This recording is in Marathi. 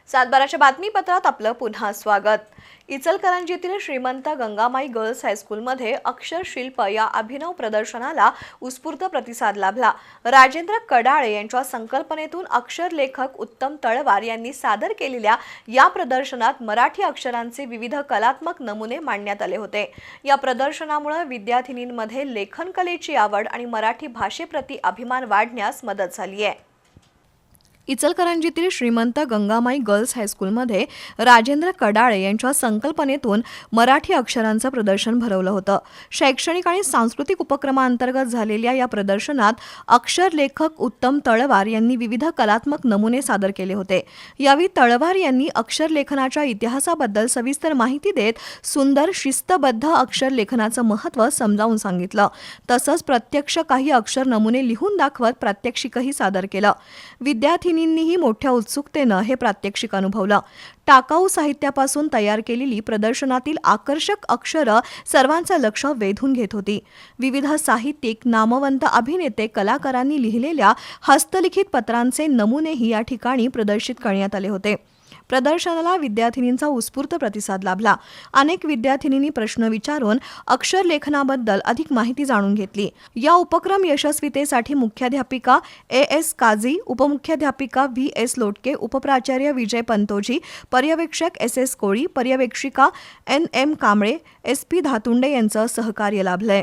सातबाराच्या बातमीपत्रात आपलं पुन्हा स्वागत। इचलकरंजीतील श्रीमंत गंगामाई गर्ल्स हायस्कूलमध्ये अक्षरशिल्प या अभिनव प्रदर्शनाला उत्स्फूर्त प्रतिसाद लाभला। राजेंद्र कडाळे यांच्या संकल्पनेतून अक्षर लेखक उत्तम तळवार यांनी सादर केलेल्या या प्रदर्शनात मराठी अक्षरांचे विविध कलात्मक नमुने मांडण्यात आले होते। या प्रदर्शनामुळे विद्यार्थिनींमध्ये लेखन कलेची आवड आणि मराठी भाषेप्रती अभिमान वाढण्यास मदत झाली आहे। इचलकरंजीतील श्रीमंत गंगामाई गर्ल्स हायस्कूलमध्ये राजेंद्र कडाळे यांच्या संकल्पनेतून मराठी अक्षरांचं प्रदर्शन भरवलं होतं। शैक्षणिक आणि सांस्कृतिक उपक्रमांतर्गत झालेल्या या प्रदर्शनात अक्षर लेखक उत्तम तळवार यांनी विविध कलात्मक नमुने सादर केले होते। यावेळी तळवार यांनी अक्षर लेखनाच्या इतिहासाबद्दल सविस्तर माहिती देत सुंदर शिस्तबद्ध अक्षर लेखनाचं महत्त्व समजावून सांगितलं। तसंच प्रत्यक्ष काही अक्षर नमुने लिहून दाखवत प्रात्यक्षिकही सादर केलं। विद्यार्थिनींनीही मोठ्या उत्सुकतेनं हे प्रात्यक्षिक अनुभवलं। टाकाऊ साहित्यापासून तयार केलेली प्रदर्शनातील आकर्षक अक्षरं सर्वांचं लक्ष वेधून घेत होती। विविध साहित्यिक, नामवंत अभिनेते, कलाकारांनी लिहिलेल्या हस्तलिखित पत्रांचे नमुनेही या ठिकाणी प्रदर्शित करण्यात आले होते। प्रदर्शनाला विद्यार्थिनींचा उत्स्फूर्त प्रतिसाद लाभला। अनेक विद्यार्थिनींनी प्रश्न विचारून अक्षर लेखनाबद्दल अधिक माहिती जाणून घेतली। या उपक्रम यशस्वीतेसाठी मुख्याध्यापिका एस काझी, उपमुख्याध्यापिका व्ही लोटके, उपप्राचार्य विजय पंतोजी, पर्यवेक्षक एस कोळी, पर्यवेक्षिका एन कांबळे, SP धातुंडे यांचं सहकार्य लाभलंय।